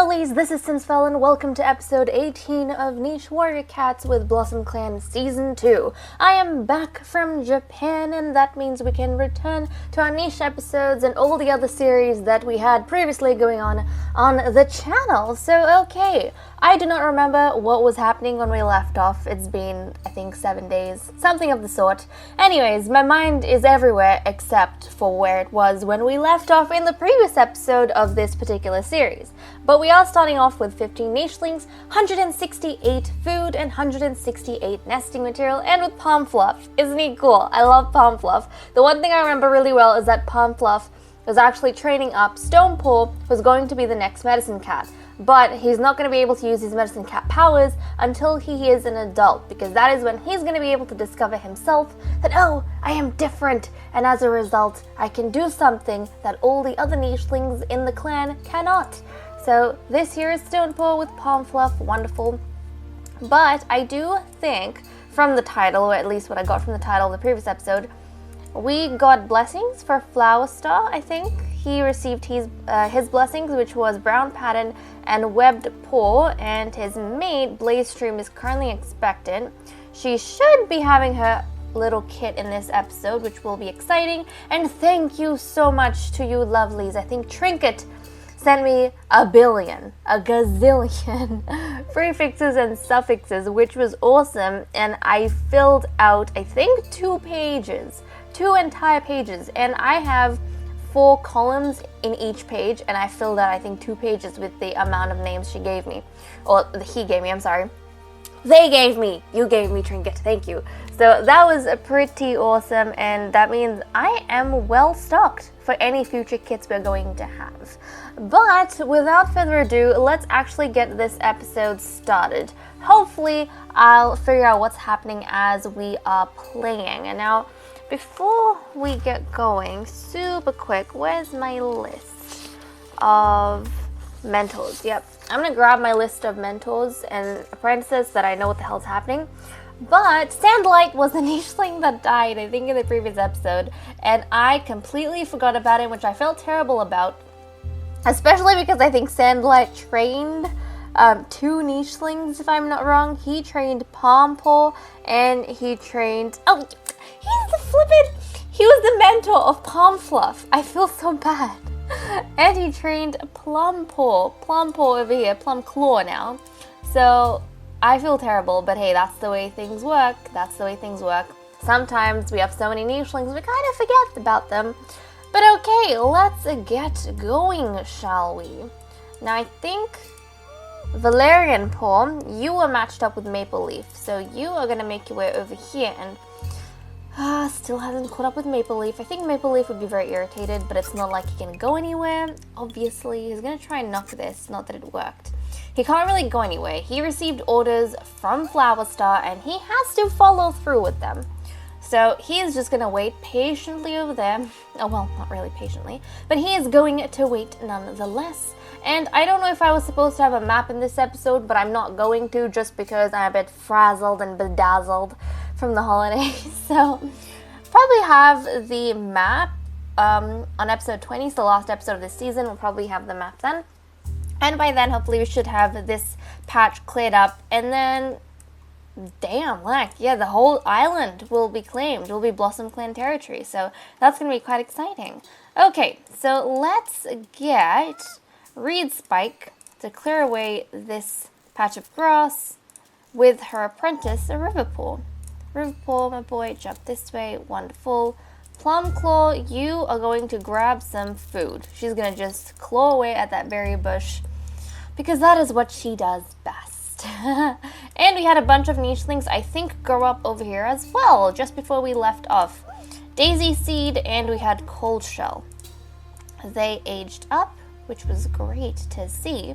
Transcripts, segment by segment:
lovelies, this is Simspell and welcome to episode 18 of Niche Warrior Cats with Blossom Clan Season 2. I am back from Japan and that means we can return to our niche episodes and all the other series that we had previously going on the channel. So okay, I do not remember what was happening when we left off. It's been, I think, 7 days, something of the sort. Anyways, my mind is everywhere except for where it was when we left off in the previous episode of this particular series. But we are starting off with 15 nichelings, 168 food, and 168 nesting material, and with Palm Fluff. Isn't he cool? I love Palm Fluff. The one thing I remember really well is that Palm Fluff was actually training up Stone Paw, who's going to be the next medicine cat. But he's not going to be able to use his medicine cat powers until he is an adult, because that is when he's going to be able to discover himself that, oh, I am different, and as a result, I can do something that all the other nichelings in the clan cannot. So this here is Stone Paw with Palm Fluff, wonderful. But I do think from the title, or at least what I got from the title of the previous episode, we got blessings for Flower Star, I think. He received his blessings, which was Brown Pattern and Webbed Paw, and his mate, Blaze Stream, is currently expectant. She should be having her little kit in this episode, which will be exciting. And thank you so much to you lovelies. I think Trinket sent me a gazillion prefixes and suffixes, which was awesome. And I filled out, I think, 2 entire pages, and I have 4 columns in each page, and I filled out, I think, 2 pages with the amount of names she gave me, or he gave me, I'm sorry. They gave me, you gave me, Trinket, thank you. So that was pretty awesome, and that means I am well stocked for any future kits we're going to have. But without further ado, let's actually get this episode started. Hopefully, I'll figure out what's happening as we are playing. And now, before we get going, super quick, where's my list of mentors? Yep, I'm gonna grab my list of mentors and apprentices that I know what the hell's happening. But Sandlight was the nicheling that died, I think, in the previous episode, and I completely forgot about it, which I felt terrible about, especially because I think Sandlight trained 2 nichelings, if I'm not wrong. He trained Palm Paw, and he trained, he was the mentor of Palm Fluff. I feel so bad. And he trained Plum Paw over here, Plum Claw now. So I feel terrible, but hey, that's the way things work. Sometimes we have so many nichelings, we kind of forget about them. But okay, let's get going, shall we? Now I think Valerian Paw, you were matched up with Maple Leaf, so you are gonna make your way over here, and still hasn't caught up with Maple Leaf. I think Maple Leaf would be very irritated, but it's not like he can go anywhere. Obviously, he's gonna try and knock this, not that it worked. He can't really go anywhere. He received orders from Flower Star, and he has to follow through with them. So he is just gonna wait patiently over there. Oh, well, not really patiently, but he is going to wait nonetheless. And I don't know if I was supposed to have a map in this episode, but I'm not going to, just because I'm a bit frazzled and bedazzled from the holidays. So probably have the map on episode 20, so the last episode of this season. We'll probably have the map then. And by then, hopefully, we should have this patch cleared up. And then, damn, yeah, the whole island will be claimed. It will be Blossom Clan territory. So that's going to be quite exciting. Okay, so let's get Reed Spike to clear away this patch of grass with her apprentice, a Riverpool. Riverpool, my boy, jump this way. Wonderful. Plum Claw, you are going to grab some food. She's going to just claw away at that berry bush, because that is what she does best. And we had a bunch of nichelings, I think, grow up over here as well, just before we left off. Daisy Seed, and we had Cold Shell. They aged up, which was great to see.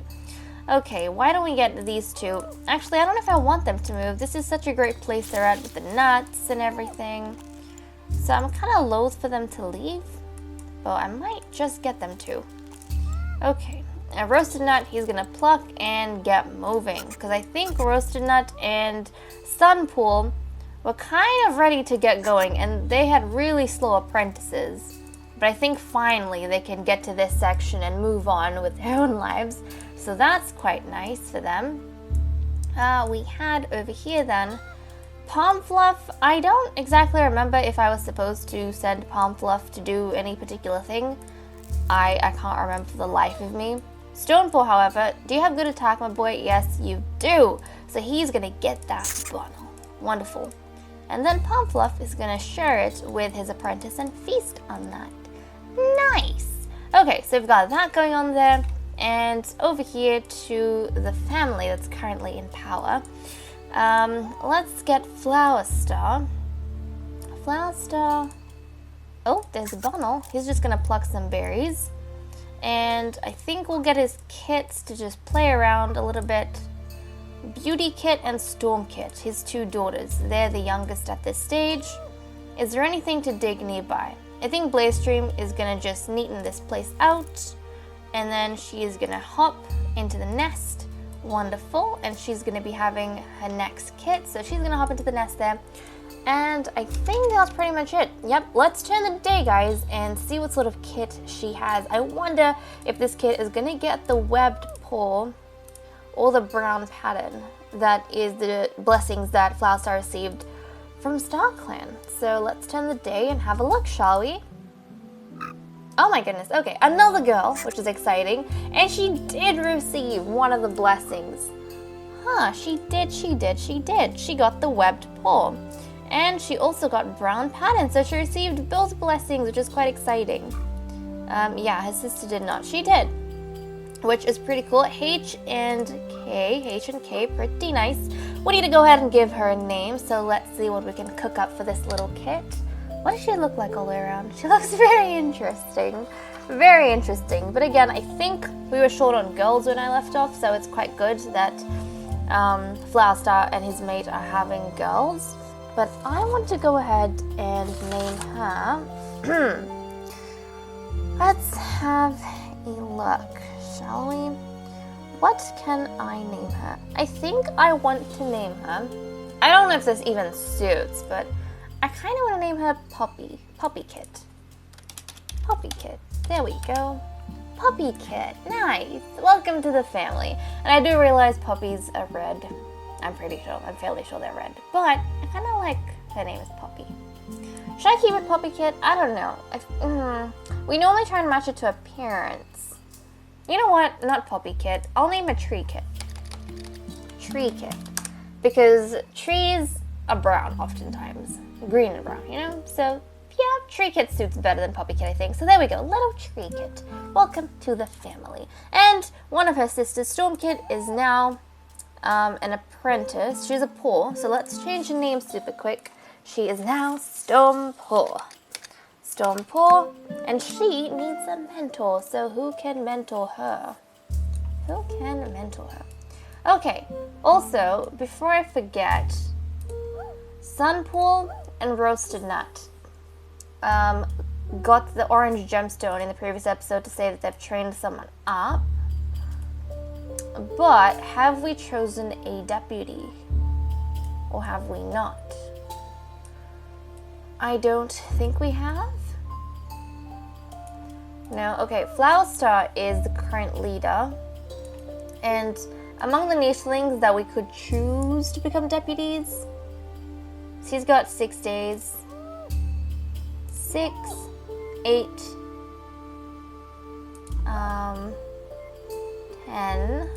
Okay, why don't we get these 2? Actually, I don't know if I want them to move. This is such a great place they're at with the nuts and everything. So I'm kind of loath for them to leave, but I might just get them to. Okay, a Roasted Nut, he's gonna pluck and get moving, because I think Roasted Nut and Sunpool were kind of ready to get going, and they had really slow apprentices. But I think finally they can get to this section and move on with their own lives. So that's quite nice for them. We had over here then Palm Fluff. I don't exactly remember if I was supposed to send Palm Fluff to do any particular thing. I can't remember for the life of me. Stonepaw, however, do you have good attack, my boy? Yes, you do. So he's gonna get that bottle. Wonderful. And then Palm Fluff is gonna share it with his apprentice and feast on that. Nice. Okay, so we've got that going on there. And over here to the family that's currently in power. Let's get Flower Star. Flower Star. Oh, there's a Bonnel. He's just gonna pluck some berries. And I think we'll get his kits to just play around a little bit. Beauty Kit and Storm Kit, his two daughters. They're the youngest at this stage. Is there anything to dig nearby? I think Blaze-Stream is gonna just neaten this place out. And then she is gonna hop into the nest. Wonderful. And she's gonna be having her next kit. So she's gonna hop into the nest there. And I think that's pretty much it. Yep, let's turn the day, guys, and see what sort of kit she has. I wonder if this kit is gonna get the webbed paw or the brown pattern. That is the blessings that Flower Star received from StarClan. So let's turn the day and have a look, shall we? Oh my goodness, okay, another girl, which is exciting. And she did receive one of the blessings. Huh, she did. She got the webbed paw. And she also got brown pattern, so she received both blessings, which is quite exciting. Yeah, her sister did not. She did, which is pretty cool. H and K, pretty nice. We need to go ahead and give her a name, so let's see what we can cook up for this little kit. What does she look like all the way around? She looks very interesting. Very interesting. But again, I think we were short on girls when I left off, so it's quite good that Flower Star and his mate are having girls. But I want to go ahead and name her. Let's have a look, shall we? What can I name her? I think I want to name her. I don't know if this even suits, but I kind of want to name her Poppy. Poppy Kit. Poppy Kit. There we go. Poppy Kit. Nice. Welcome to the family. And I do realize puppies are red. I'm fairly sure they're red. But I kind of like her name is Poppy. Should I keep it Poppy Kit? I don't know. We normally try and match it to appearance. You know what? Not Poppy Kit. I'll name it Tree Kit. Tree Kit. Because trees are brown oftentimes. Green and brown, you know? So, yeah, Tree Kit suits better than Poppy Kit, I think. So there we go. Little Tree Kit. Welcome to the family. And one of her sisters, Storm Kit, is now an apprentice. She's a paw, so let's change the name super quick. She is now Stormpaw. Stormpaw, and she needs a mentor, so who can mentor her? Who can mentor her? Okay, also, before I forget, Sunpool and Roasted Nut got the orange gemstone in the previous episode to say that they've trained someone up. But have we chosen a deputy? Or have we not? I don't think we have. No, okay, Flower Star is the current leader. And among the nichelings that we could choose to become deputies, she's got 6 days. 6, 8, 10.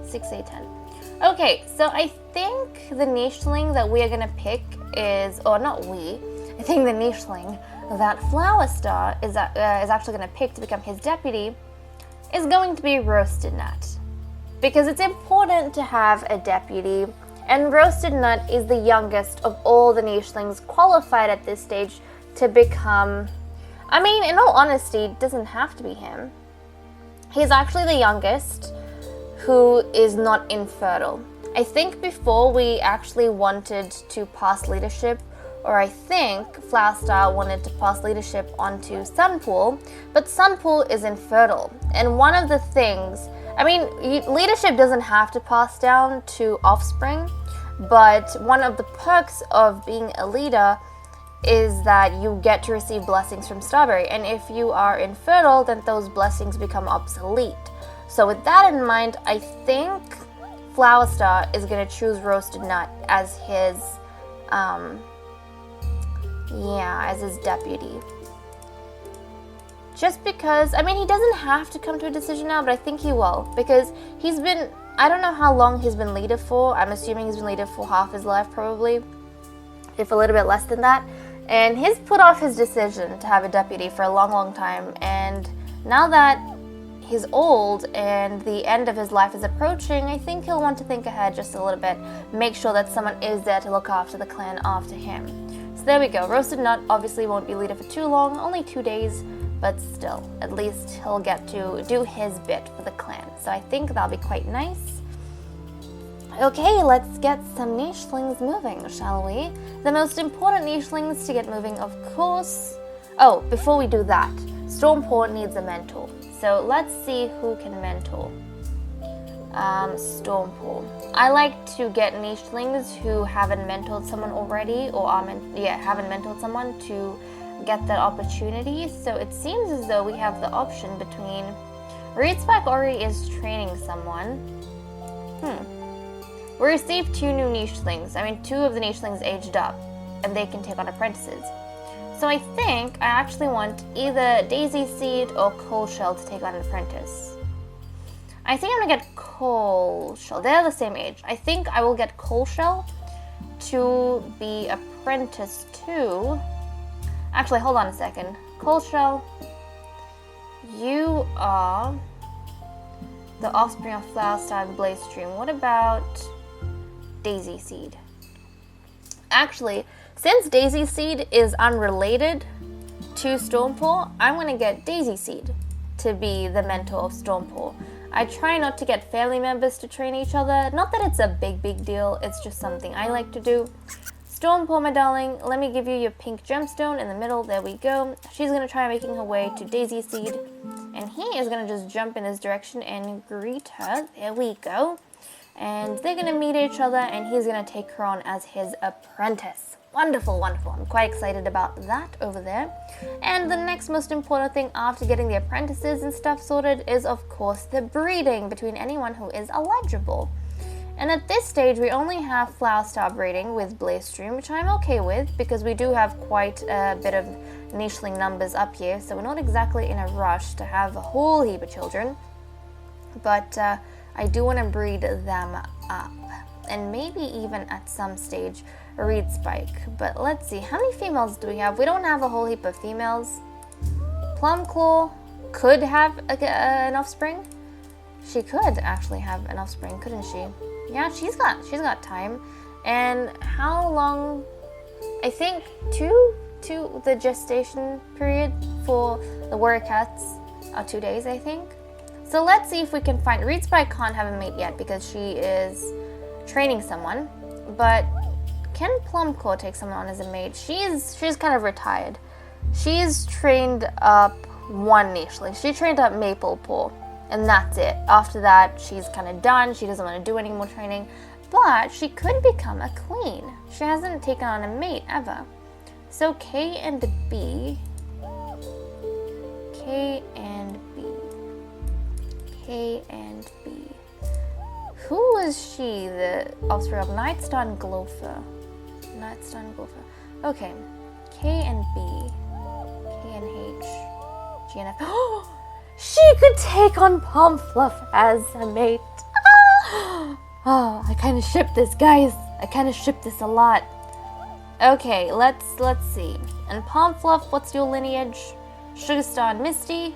6, 8, 10. Okay, so I think the nicheling that we are going to pick is, or not we, I think the nicheling that Flower Star is actually going to pick to become his deputy is going to be Roasted Nut. Because it's important to have a deputy, and Roasted Nut is the youngest of all the nichelings qualified at this stage to become, I mean, in all honesty, it doesn't have to be him. He's actually the youngest who is not infertile. I think before we actually wanted to pass leadership, or I think Flower Star wanted to pass leadership onto Sunpool, but Sunpool is infertile. And one of the things, I mean, leadership doesn't have to pass down to offspring, but one of the perks of being a leader is that you get to receive blessings from Strawberry, and if you are infertile, then those blessings become obsolete. So with that in mind, I think Flower Star is going to choose Roasted Nut as his, as his deputy. Just because, I mean, he doesn't have to come to a decision now, but I think he will, because he's been, I don't know how long he's been leader for. I'm assuming he's been leader for half his life, probably, if a little bit less than that. And he's put off his decision to have a deputy for a long, long time. And now that he's old and the end of his life is approaching, I think he'll want to think ahead just a little bit, make sure that someone is there to look after the clan after him. So there we go. Roasted Nut obviously won't be leader for too long, only 2 days. But still, at least he'll get to do his bit for the clan. So I think that'll be quite nice. Okay, let's get some nichelings moving, shall we? The most important nichelings to get moving, of course. Oh, before we do that, Stormpaw needs a mentor. So let's see who can mentor. Stormpaw. I like to get nichelings who haven't mentored someone already, or haven't mentored someone to get that opportunity. So it seems as though we have the option between Reedspike Ori is training someone. We received 2 new nichelings. I mean, 2 of the nichelings aged up, and they can take on apprentices. So I think I actually want either Daisy Seed or Coal Shell to take on an apprentice. I think I'm gonna get Coal Shell. They're the same age. I think I will get Coal Shell to be apprentice to... Actually, hold on a second. Coal Shell, you are the offspring of Flower Star and Blaze Stream. What about Daisy Seed? Actually, since Daisy Seed is unrelated to Stormpaw, I'm going to get Daisy Seed to be the mentor of Stormpaw. I try not to get family members to train each other. Not that it's a big deal, it's just something I like to do. Stormpaw, my darling, let me give you your pink gemstone in the middle. There we go. She's going to try making her way to Daisy Seed. And he is going to just jump in this direction and greet her. There we go. And they're going to meet each other, and he's going to take her on as his apprentice. Wonderful, wonderful. I'm quite excited about that over there. And the next most important thing after getting the apprentices and stuff sorted is, of course, the breeding between anyone who is eligible. And at this stage, we only have Flower Star breeding with Blaze Stream, which I'm okay with because we do have quite a bit of nicheling numbers up here, so we're not exactly in a rush to have a whole heap of children. But I do want to breed them up, and maybe even at some stage a Reedspike. But let's see, how many females do we have? We don't have a whole heap of females. Plumclaw could have an offspring. She could actually have an offspring, couldn't she? Yeah, she's got time. And how long? I think the gestation period for the warrior cats are 2 days, I think. So let's see if we can find... Reedspike can't have a mate yet because she is training someone. But can Plumclaw take someone on as a mate? She's kind of retired. She's trained up one nicheling. She trained up Maplepaw. And that's it. After that, she's kind of done. She doesn't want to do any more training. But she could become a queen. She hasn't taken on a mate ever. So K and B. K and B. K and B. Who is she? The offspring of Nightstar and Glofer. Nightstar and Glofer. Okay. K and B. K and H. G and F. Oh! She could take on Pomfluff as a mate. Oh, I kind of ship this, guys. I kind of ship this a lot. Okay, let's see. And Pomfluff, what's your lineage? Sugarstar and Misty.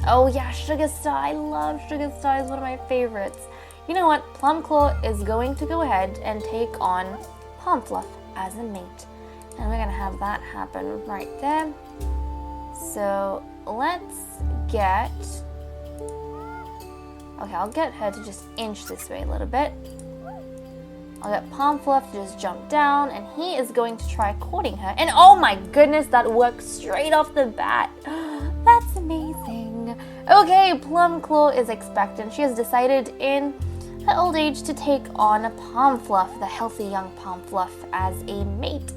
Oh yeah, Sugarstar. I love Sugarstar. It's one of my favorites. You know what? Plumclaw is going to go ahead and take on Pomfluff as a mate. And we're going to have that happen right there. So let's get... Okay, I'll get her to just inch this way a little bit. I'll get Pomfluff to just jump down, and he is going to try courting her. And oh my goodness, that worked straight off the bat. That's amazing. Okay, Plumclaw is expectant. She has decided in at old age to take on Palm Fluff, the healthy young Palm Fluff, as a mate.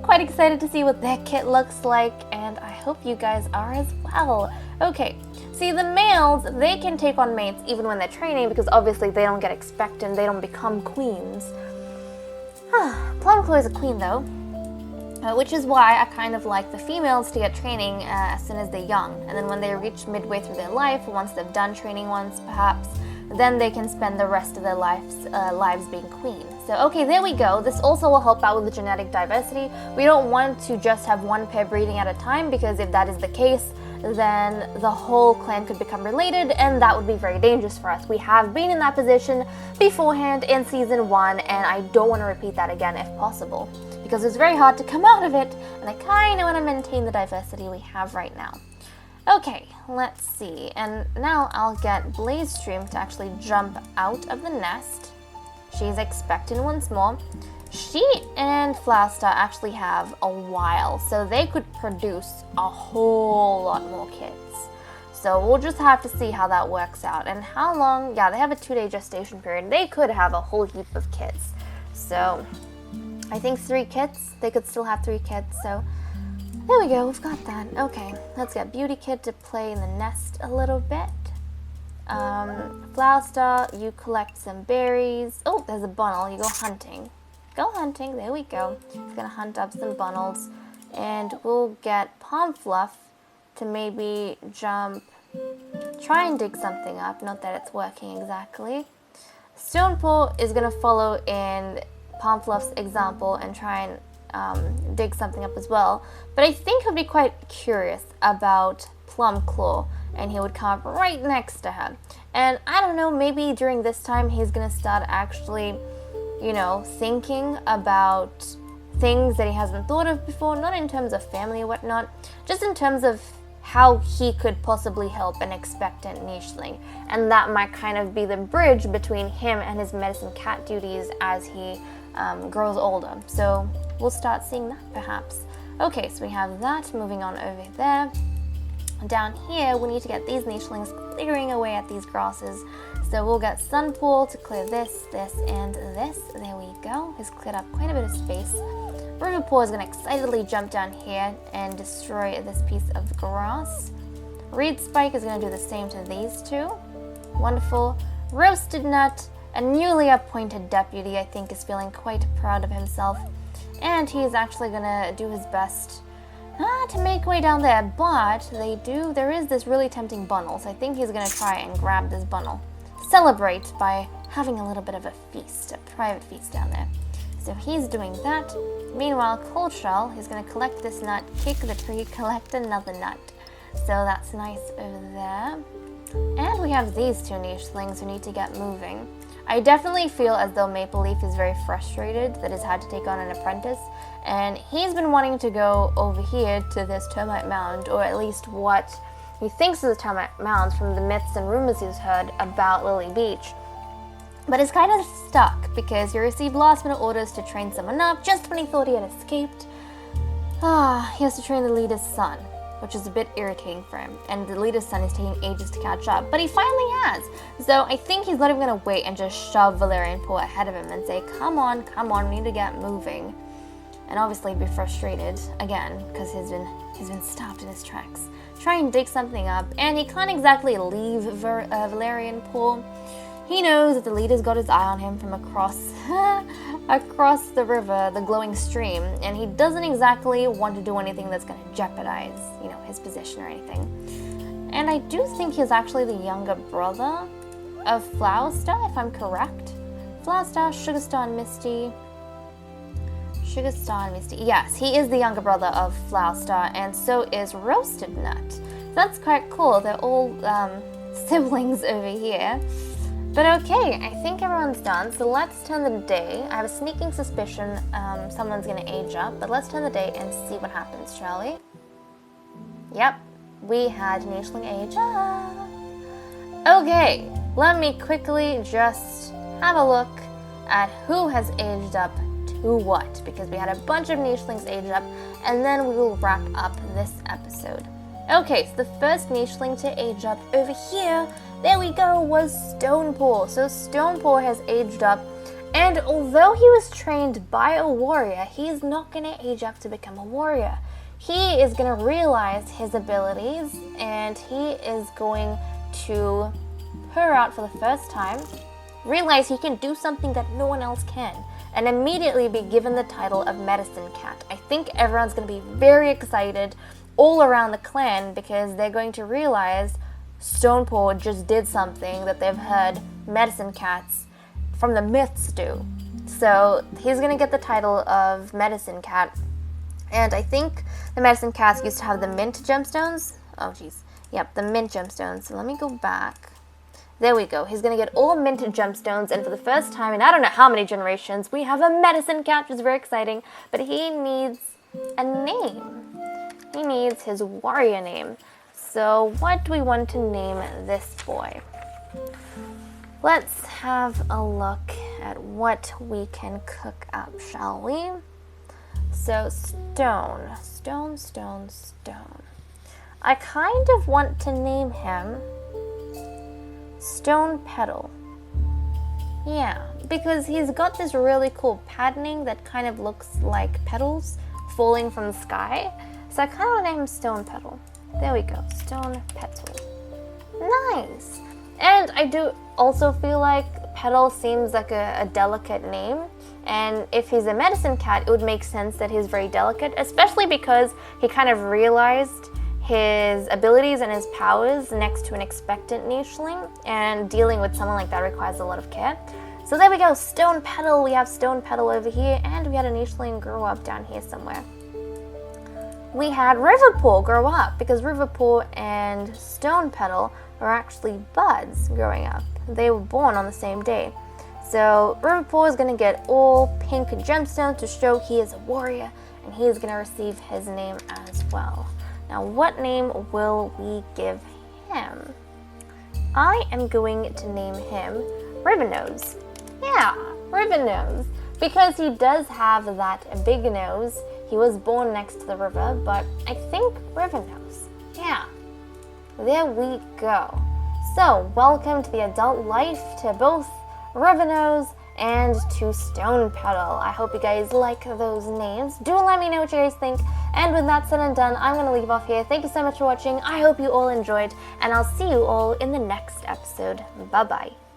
Quite excited to see what their kit looks like, and I hope you guys are as well. Okay, see, the males, they can take on mates even when they're training because obviously they don't get expectant, they don't become queens. Plumclaw is a queen though, which is why I kind of like the females to get training as soon as they're young, and then when they reach midway through their life, once they've done training once perhaps, then they can spend the rest of their lives being queen. So okay, there we go. This also will help out with the genetic diversity. We don't want to just have one pair breeding at a time, because if that is the case, then the whole clan could become related, and that would be very dangerous for us. We have been in that position beforehand in Season 1, and I don't want to repeat that again if possible, because it's very hard to come out of it, and I kind of want to maintain the diversity we have right now. Okay, let's see, and now I'll get Blazestream to actually jump out of the nest. She's expectant once more. She and Flowerstar actually have a while, so they could produce a whole lot more kids. So we'll just have to see how that works out, and how long. Yeah, they have a 2-day gestation period. They could have a whole heap of kids. So I think 3 kids. They could still have 3 kids, so there we go, we've got that. Okay, let's get Beauty Kid to play in the nest a little bit. Flowerstar, you collect some berries. Oh, there's a bunnel. You go hunting. Go hunting, there we go. He's gonna hunt up some bunnels. And we'll get Palm Fluff to maybe jump, try and dig something up. Not that it's working exactly. Stonepaw is gonna follow in Palm Fluff's example and try and dig something up as well, but I think he'll be quite curious about Plumclaw, and he would come up right next to her. And I don't know, maybe during this time he's gonna start actually, you know, thinking about things that he hasn't thought of before, not in terms of family or whatnot, just in terms of how he could possibly help an expectant nicheling, and that might kind of be the bridge between him and his medicine cat duties as he grows older. So we'll start seeing that perhaps. Okay, so we have that. Moving on over there. Down here, we need to get these nichelings clearing away at these grasses. So we'll get Sunpool to clear this, this, and this. There we go. He's cleared up quite a bit of space. Riverpaw is going to excitedly jump down here and destroy this piece of grass. Reed Spike is going to do the same to these two. Wonderful. Roasted Nut, a newly appointed deputy, I think is feeling quite proud of himself. And he's actually going to do his best to make way down there, but there is this really tempting bunnel, so I think he's going to try and grab this bunnel. Celebrate by having a little bit of a feast, a private feast down there. So he's doing that. Meanwhile, Cold Shell, he's going to collect this nut, kick the tree, collect another nut. So that's nice over there. And we have these two nichelings who need to get moving. I definitely feel as though Maple Leaf is very frustrated that he's had to take on an apprentice, and he's been wanting to go over here to this termite mound, or at least what he thinks is a termite mound from the myths and rumors he's heard about Lily Beach. But he's kind of stuck because he received last-minute orders to train someone up just when he thought he had escaped. He has to train the leader's son, which is a bit irritating for him, and the leader's son is taking ages to catch up, but he finally has. So I think he's not even going to wait and just shove Valerian Pool ahead of him and say, come on, we need to get moving. And obviously be frustrated again because he's been stopped in his tracks. Try and dig something up, and he can't exactly leave Valerian Pool. He knows that the leader's got his eye on him from across the river, the glowing stream, and he doesn't exactly want to do anything that's going to jeopardize, his position or anything. And I do think he's actually the younger brother of Flowerstar, if I'm correct. Flowerstar, Sugarstar, and Misty. Yes, he is the younger brother of Flowerstar, and so is Roasted Nut. So that's quite cool. They're all siblings over here. But okay, I think everyone's done, so let's turn the day. I have a sneaking suspicion someone's going to age up, but let's turn the day and see what happens, shall we? Yep, we had Nicheling age up. Okay, let me quickly just have a look at who has aged up to what, because we had a bunch of Nichelings age up, and then we will wrap up this episode. Okay, so the first nicheling to age up over here, there we go, was Stonepaw. So Stonepaw has aged up, and although he was trained by a warrior, he's not going to age up to become a warrior. He is going to realize his abilities, and he is going to purr out for the first time, realize he can do something that no one else can, and immediately be given the title of Medicine Cat. I think everyone's going to be very excited all around the clan because they're going to realize Stonepaw just did something that they've heard medicine cats from the myths do. So he's going to get the title of Medicine Cat. And I think the medicine cats used to have the mint gemstones. Oh, jeez. Yep, the mint gemstones. So let me go back. There we go. He's going to get all mint gemstones, and for the first time in I don't know how many generations, we have a medicine cat, which is very exciting. But he needs a name. He needs his warrior name. So what do we want to name this boy? Let's have a look at what we can cook up, shall we? So stone. I kind of want to name him Stone Petal. Yeah, because he's got this really cool patterning that kind of looks like petals falling from the sky. So I kind of want to name him Stone Petal. There we go, Stone Petal. Nice! And I do also feel like Petal seems like a delicate name. And if he's a medicine cat, it would make sense that he's very delicate, especially because he kind of realized his abilities and his powers next to an expectant nicheling, and dealing with someone like that requires a lot of care. So there we go, Stone Petal. We have Stone Petal over here, and we had a nicheling grow up down here somewhere. We had Riverpaw grow up, because Riverpaw and Stone Petal are actually buds growing up. They were born on the same day. So Riverpaw is going to get all pink gemstones to show he is a warrior, and he is going to receive his name as well. Now, what name will we give him? I am going to name him Ribbonnose. Yeah, Ribbonnose. Because he does have that big nose. He was born next to the river, but I think Ribbonnose. Yeah, there we go. So, welcome to the adult life to both Ribbonnose and to Stone Petal. I hope you guys like those names. Do let me know what you guys think. And with that said and done, I'm going to leave off here. Thank you so much for watching. I hope you all enjoyed, and I'll see you all in the next episode. Bye-bye.